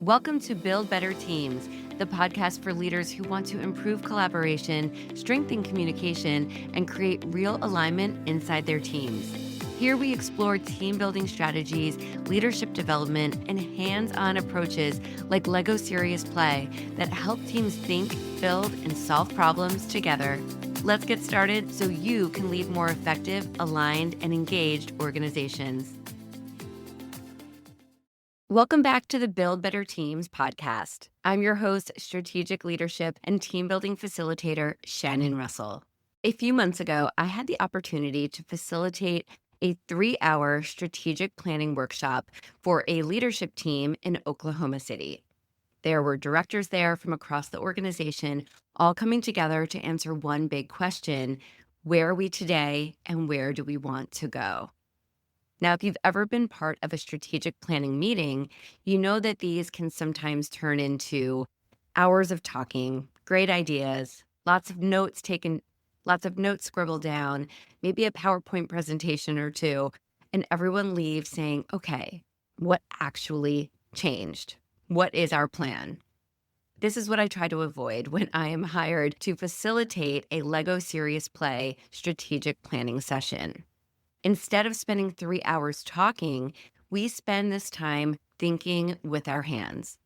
Welcome to Build Better Teams, the podcast for leaders who want to improve collaboration, strengthen communication, and create real alignment inside their teams. Here we explore team building strategies, leadership development, and hands-on approaches like Lego Serious Play that help teams think, build, and solve problems together. Let's get started so you can lead more effective, aligned, and engaged organizations. Welcome back to the Build Better Teams podcast. I'm your host, strategic leadership and team building facilitator, Shannon Russell. A few months ago, I had the opportunity to facilitate a 3-hour strategic planning workshop for a leadership team in Oklahoma City. There were directors there from across the organization, all coming together to answer one big question: where are we today and where do we want to go? Now, if you've ever been part of a strategic planning meeting, you know that these can sometimes turn into hours of talking, great ideas, lots of notes taken, lots of notes scribbled down, maybe a PowerPoint presentation or two, and everyone leaves saying, okay, what actually changed? What is our plan? This is what I try to avoid when I am hired to facilitate a Lego Serious Play strategic planning session. Instead of spending 3 hours talking, we spend this time thinking with our hands.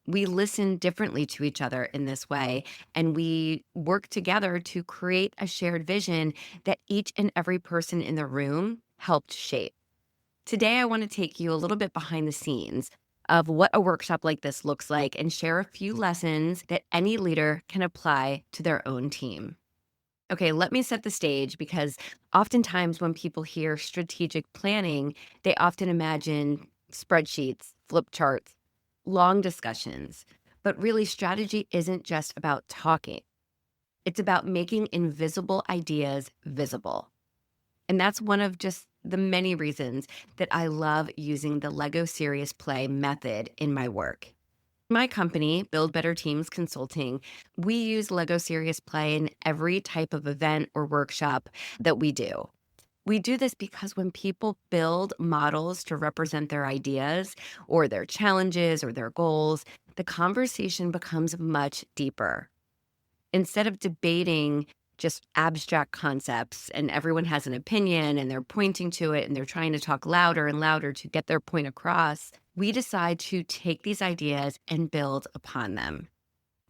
We listen differently to each other in this way, and we work together to create a shared vision that each and every person in the room helped shape. Today, I want to take you a little bit behind the scenes of what a workshop like this looks like and share a few lessons that any leader can apply to their own team. Okay, let me set the stage because oftentimes when people hear strategic planning, they often imagine spreadsheets, flip charts, long discussions. But really, strategy isn't just about talking. It's about making invisible ideas visible. And that's one of just the many reasons that I love using the Lego Serious Play method in my work. My company, Build Better Teams Consulting, we use Lego Serious Play in every type of event or workshop that we do. We do this because when people build models to represent their ideas or their challenges or their goals, the conversation becomes much deeper. Instead of debating just abstract concepts and everyone has an opinion and they're pointing to it and they're trying to talk louder and louder to get their point across, we decide to take these ideas and build upon them.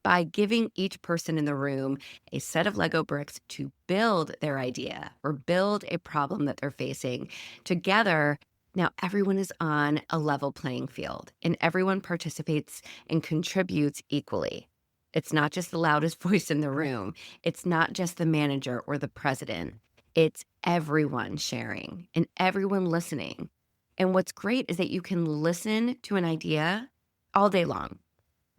By giving each person in the room a set of Lego bricks to build their idea or build a problem that they're facing together, now everyone is on a level playing field and everyone participates and contributes equally. It's not just the loudest voice in the room. It's not just the manager or the president. It's everyone sharing and everyone listening. And what's great is that you can listen to an idea all day long.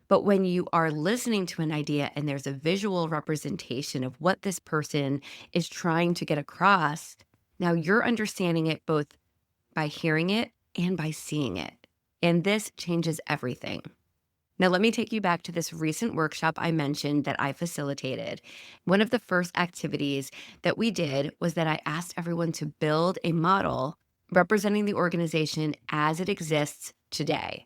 But when you are listening to an idea and there's a visual representation of what this person is trying to get across, now you're understanding it both by hearing it and by seeing it. And this changes everything. Now, let me take you back to this recent workshop I mentioned that I facilitated. One of the first activities that we did was that I asked everyone to build a model representing the organization as it exists today.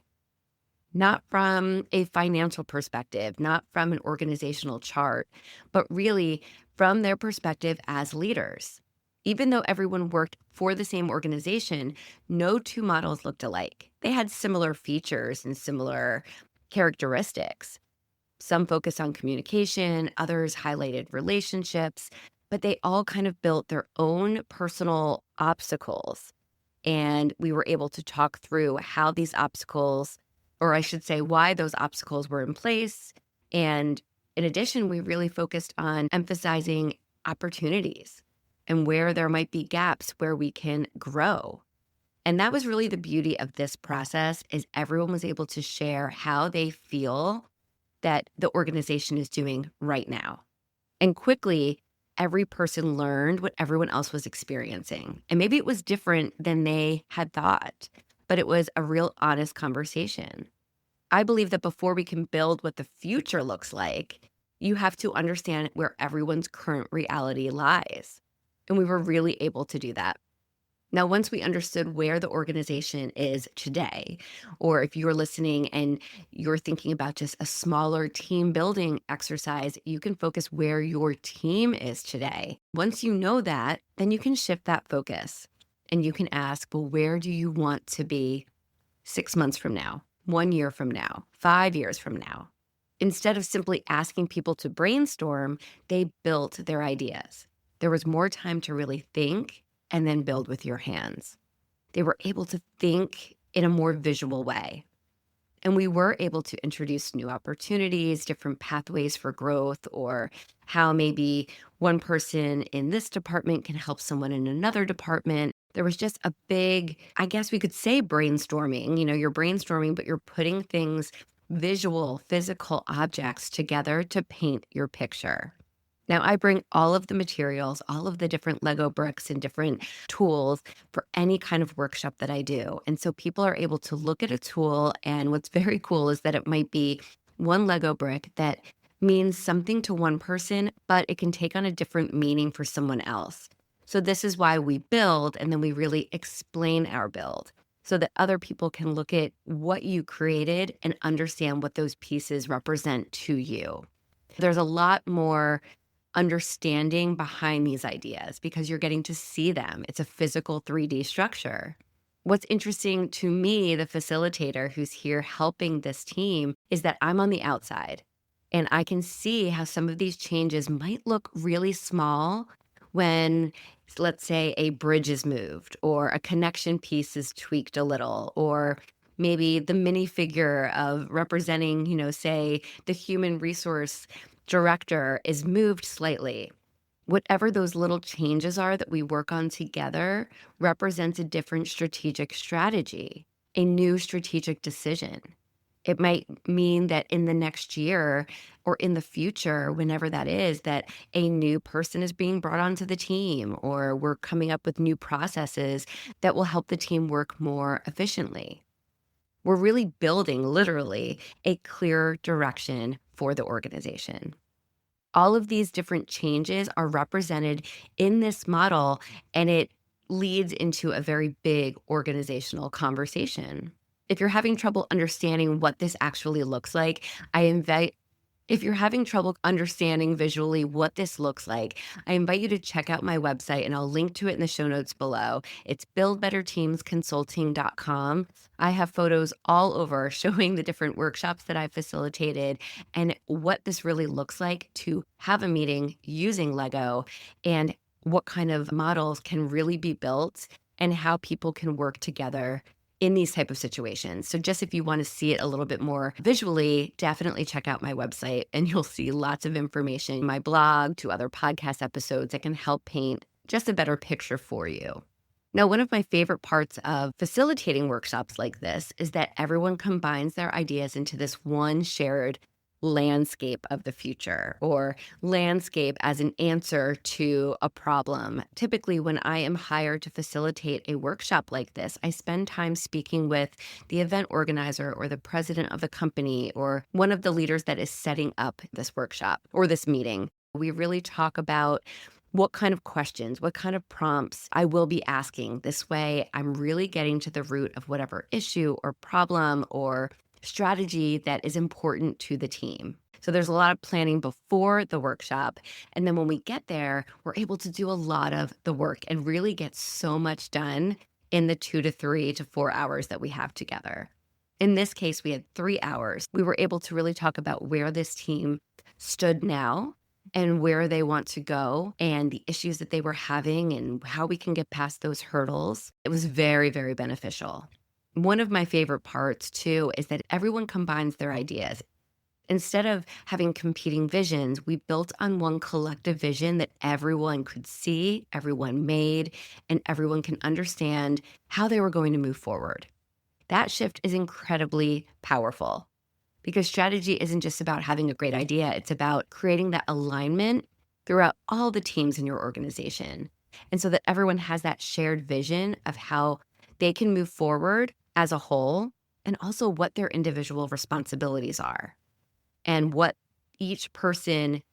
Not from a financial perspective, not from an organizational chart, but really from their perspective as leaders. Even though everyone worked for the same organization, no two models looked alike. They had similar features and similar characteristics. Some focused on communication, others highlighted relationships, but they all kind of built their own personal obstacles. And we were able to talk through how these obstacles, or I should say, why those obstacles were in place. And in addition, we really focused on emphasizing opportunities and where there might be gaps where we can grow. And that was really the beauty of this process, is everyone was able to share how they feel that the organization is doing right now. And quickly, every person learned what everyone else was experiencing. And maybe it was different than they had thought, but it was a real honest conversation. I believe that before we can build what the future looks like, you have to understand where everyone's current reality lies. And we were really able to do that. Now, once we understood where the organization is today, or if you're listening and you're thinking about just a smaller team building exercise, you can focus where your team is today. Once you know that, then you can shift that focus and you can ask, well, where do you want to be 6 months from now, 1 year from now, 5 years from now? Instead of simply asking people to brainstorm, they built their ideas. There was more time to really think and then build with your hands. They were able to think in a more visual way. And we were able to introduce new opportunities, different pathways for growth, or how maybe one person in this department can help someone in another department. There was just a big, I guess we could say brainstorming. You're brainstorming, but you're putting things, visual, physical objects together to paint your picture. Now, I bring all of the materials, all of the different Lego bricks and different tools for any kind of workshop that I do. And so people are able to look at a tool. And what's very cool is that it might be one Lego brick that means something to one person, but it can take on a different meaning for someone else. So this is why we build, and then we really explain our build so that other people can look at what you created and understand what those pieces represent to you. There's a lot more understanding behind these ideas because you're getting to see them. It's a physical 3D structure. What's interesting to me, the facilitator who's here helping this team, is that I'm on the outside and I can see how some of these changes might look really small when, let's say, a bridge is moved or a connection piece is tweaked a little, or maybe the minifigure of representing, say, the human resource director is moved slightly. Whatever those little changes are that we work on together represents a different strategic strategy, a new strategic decision. It might mean that in the next year or in the future, whenever that is, that a new person is being brought onto the team, or we're coming up with new processes that will help the team work more efficiently. We're really building, literally, a clear direction for the organization. All of these different changes are represented in this model, and it leads into a very big organizational conversation. If you're having trouble understanding what this actually looks like, if you're having trouble understanding visually what this looks like, I invite you to check out my website, and I'll link to it in the show notes below. It's buildbetterteamsconsulting.com. I have photos all over showing the different workshops that I've facilitated and what this really looks like to have a meeting using Lego, and what kind of models can really be built and how people can work together in these type of situations. So just if you want to see it a little bit more visually, definitely check out my website and you'll see lots of information, my blog to other podcast episodes that can help paint just a better picture for you. Now, one of my favorite parts of facilitating workshops like this is that everyone combines their ideas into this one shared landscape of the future, or landscape as an answer to a problem. Typically, when I am hired to facilitate a workshop like this, I spend time speaking with the event organizer or the president of the company or one of the leaders that is setting up this workshop or this meeting. We really talk about what kind of questions, what kind of prompts I will be asking. This way, I'm really getting to the root of whatever issue or problem or strategy that is important to the team. So there's a lot of planning before the workshop. And then when we get there, we're able to do a lot of the work and really get so much done in the 2 to 3 to 4 hours that we have together. In this case, we had 3 hours. We were able to really talk about where this team stood now and where they want to go and the issues that they were having and how we can get past those hurdles. It was very, very beneficial. One of my favorite parts, too, is that everyone combines their ideas. Instead of having competing visions, we built on one collective vision that everyone could see, everyone made, and everyone can understand how they were going to move forward. That shift is incredibly powerful because strategy isn't just about having a great idea. It's about creating that alignment throughout all the teams in your organization. And so that everyone has that shared vision of how they can move forward as a whole, and also what their individual responsibilities are and what each person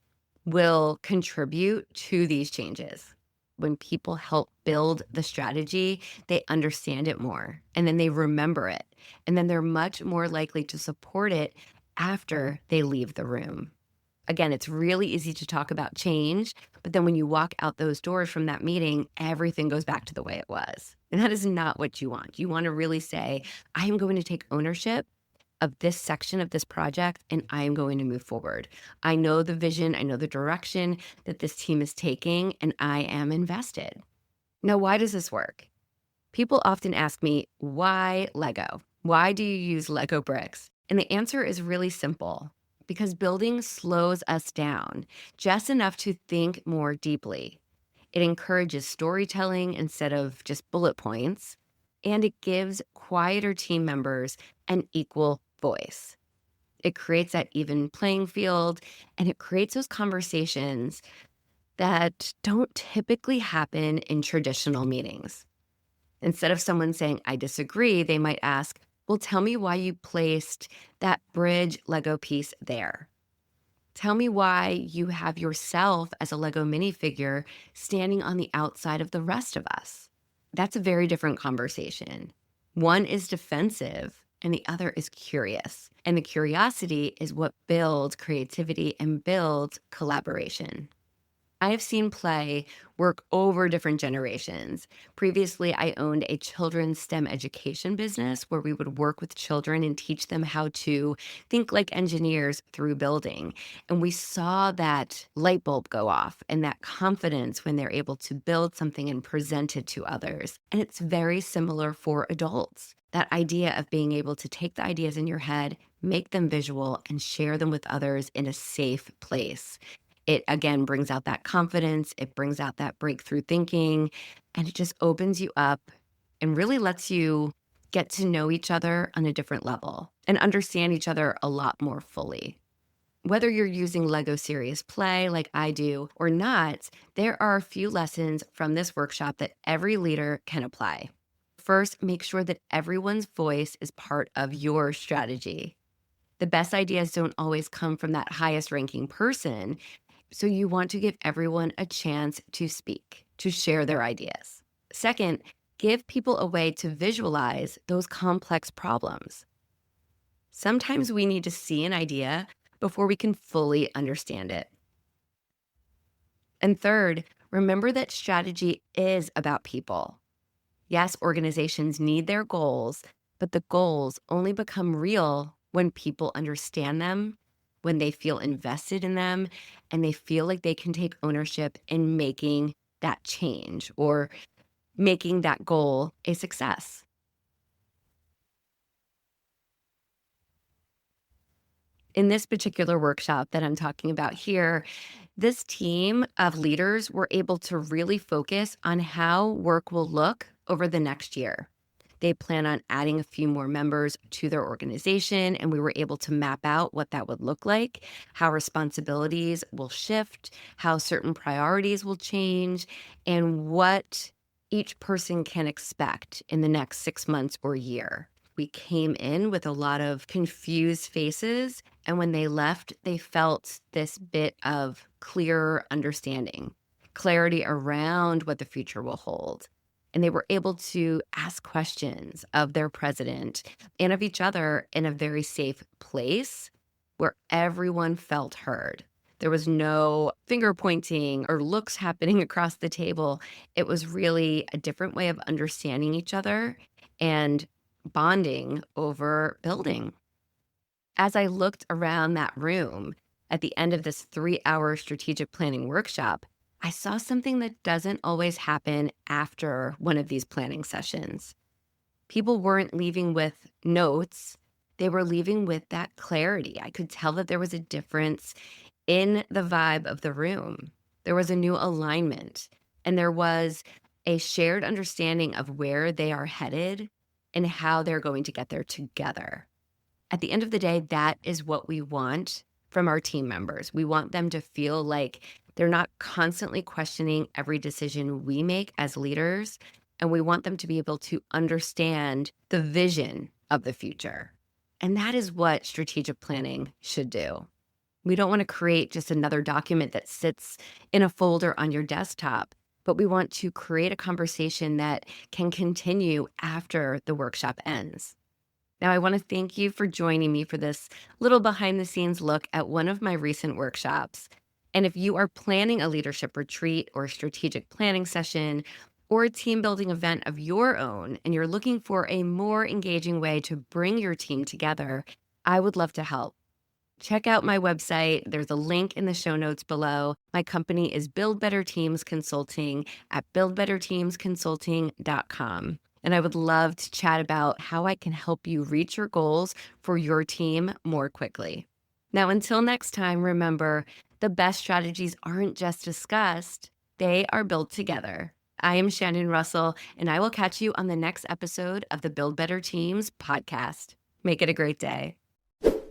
will contribute to these changes. When people help build the strategy, they understand it more and then they remember it. And then they're much more likely to support it after they leave the room. Again, it's really easy to talk about change, but then when you walk out those doors from that meeting, everything goes back to the way it was. And that is not what you want. You want to really say, I am going to take ownership of this section of this project and I am going to move forward. I know the vision, I know the direction that this team is taking, and I am invested. Now, why does this work? People often ask me, why Lego? Why do you use Lego bricks? And the answer is really simple because building slows us down just enough to think more deeply. It encourages storytelling instead of just bullet points, and it gives quieter team members an equal voice. It creates that even playing field, and it creates those conversations that don't typically happen in traditional meetings. Instead of someone saying, I disagree, they might ask, well, tell me why you placed that bridge Lego piece there. Tell me why you have yourself as a Lego minifigure standing on the outside of the rest of us. That's a very different conversation. One is defensive and the other is curious. And the curiosity is what builds creativity and builds collaboration. I have seen play work over different generations. Previously, I owned a children's STEM education business where we would work with children and teach them how to think like engineers through building. And we saw that light bulb go off and that confidence when they're able to build something and present it to others. And it's very similar for adults. That idea of being able to take the ideas in your head, make them visual, and share them with others in a safe place. It again brings out that confidence, it brings out that breakthrough thinking, and it just opens you up and really lets you get to know each other on a different level and understand each other a lot more fully. Whether you're using Lego Serious Play like I do or not, there are a few lessons from this workshop that every leader can apply. First, make sure that everyone's voice is part of your strategy. The best ideas don't always come from that highest ranking person. So you want to give everyone a chance to speak, to share their ideas. Second, give people a way to visualize those complex problems. Sometimes we need to see an idea before we can fully understand it. And third, remember that strategy is about people. Yes, organizations need their goals, but the goals only become real when people understand them, when they feel invested in them, and they feel like they can take ownership in making that change or making that goal a success. In this particular workshop that I'm talking about here, this team of leaders were able to really focus on how work will look over the next year. They plan on adding a few more members to their organization, and we were able to map out what that would look like, how responsibilities will shift, how certain priorities will change, and what each person can expect in the next 6 months or year. We came in with a lot of confused faces, and when they left, they felt this bit of clearer understanding, clarity around what the future will hold. And they were able to ask questions of their president and of each other in a very safe place where everyone felt heard. There was no finger pointing or looks happening across the table. It was really a different way of understanding each other and bonding over building. As I looked around that room at the end of this 3-hour strategic planning workshop, I saw something that doesn't always happen after one of these planning sessions. People weren't leaving with notes, they were leaving with that clarity. I could tell that there was a difference in the vibe of the room. There was a new alignment, and there was a shared understanding of where they are headed and how they're going to get there together. At the end of the day, that is what we want from our team members. We want them to feel like they're not constantly questioning every decision we make as leaders, and we want them to be able to understand the vision of the future. And that is what strategic planning should do. We don't want to create just another document that sits in a folder on your desktop. but we want to create a conversation that can continue after the workshop ends. Now, I want to thank you for joining me for this little behind the scenes look at one of my recent workshops. And if you are planning a leadership retreat or strategic planning session or a team building event of your own, and you're looking for a more engaging way to bring your team together, I would love to help. Check out my website. There's a link in the show notes below. My company is Build Better Teams Consulting at buildbetterteamsconsulting.com. And I would love to chat about how I can help you reach your goals for your team more quickly. Now, until next time, remember, the best strategies aren't just discussed, they are built together. I am Shannon Russell, and I will catch you on the next episode of the Build Better Teams podcast. Make it a great day.